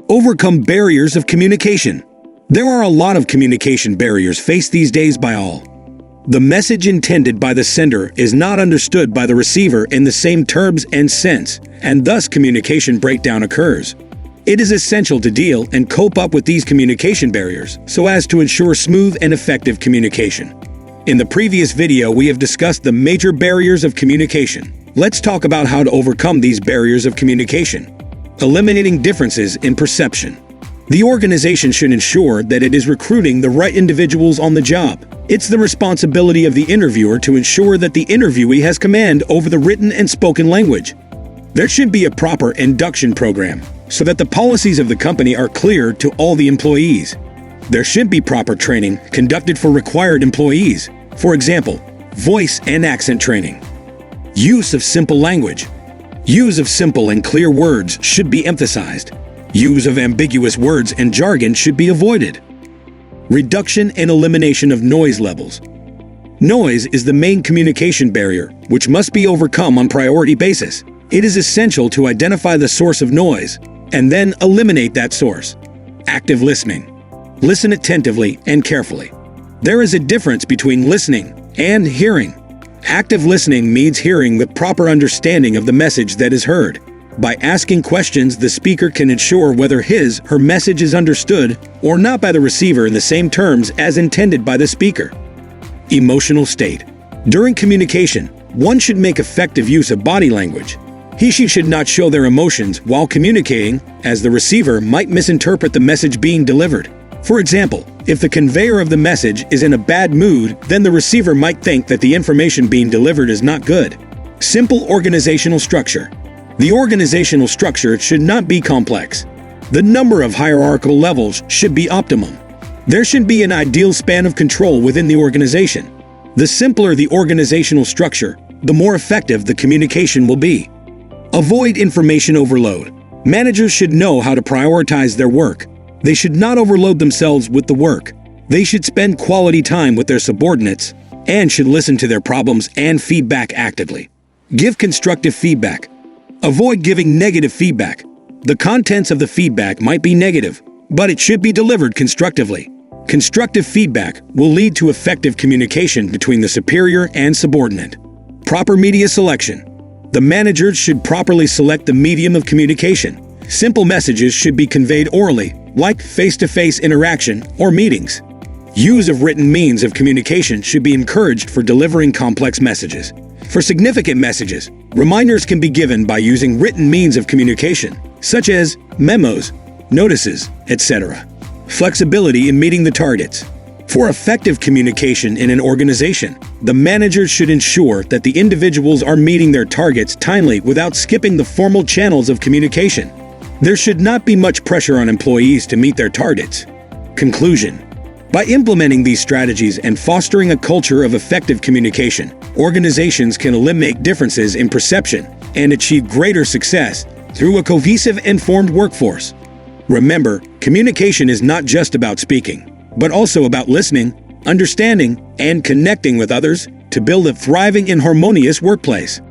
Overcome barriers of communication. There are a lot of communication barriers faced these days by all. The message intended by the sender is not understood by the receiver in the same terms and sense, and thus communication breakdown occurs. It is essential to deal and cope up with these communication barriers so as to ensure smooth and effective communication. In the previous video, we have discussed the major barriers of communication. Let's talk about how to overcome these barriers of communication. Eliminating differences in perception. The organization should ensure that it is recruiting the right individuals on the job. It's the responsibility of the interviewer to ensure that the interviewee has command over the written and spoken language. There should be a proper induction program so that the policies of the company are clear to all the employees. There should be proper training conducted for required employees. For example, voice and accent training. Use of simple language. Use of simple and clear words should be emphasized. Use of ambiguous words and jargon should be avoided. Reduction and elimination of noise levels. Noise is the main communication barrier, which must be overcome on priority basis. It is essential to identify the source of noise and then eliminate that source. Active listening. Listen attentively and carefully. There is a difference between listening and hearing. Active listening means hearing with proper understanding of the message that is heard. By asking questions, the speaker can ensure whether her message is understood or not by the receiver in the same terms as intended by the speaker. Emotional state. During communication, one should make effective use of body language. She should not show their emotions while communicating, as the receiver might misinterpret the message being delivered. For example, if the conveyor of the message is in a bad mood, then the receiver might think that the information being delivered is not good. Simple organizational structure. The organizational structure should not be complex. The number of hierarchical levels should be optimum. There should be an ideal span of control within the organization. The simpler the organizational structure, the more effective the communication will be. Avoid information overload. Managers should know how to prioritize their work. They should not overload themselves with the work. They should spend quality time with their subordinates and should listen to their problems and feedback actively. Give constructive feedback. Avoid giving negative feedback. The contents of the feedback might be negative, but it should be delivered constructively. Constructive feedback will lead to effective communication between the superior and subordinate. Proper media selection. The managers should properly select the medium of communication. Simple messages should be conveyed orally, like face-to-face interaction or meetings. Use of written means of communication should be encouraged for delivering complex messages. For significant messages, reminders can be given by using written means of communication, such as memos, notices, etc. Flexibility in meeting the targets. For effective communication in an organization, the managers should ensure that the individuals are meeting their targets timely without skipping the formal channels of communication. There should not be much pressure on employees to meet their targets. Conclusion. By implementing these strategies and fostering a culture of effective communication, organizations can eliminate differences in perception and achieve greater success through a cohesive and informed workforce. Remember, communication is not just about speaking, but also about listening, understanding, and connecting with others to build a thriving and harmonious workplace.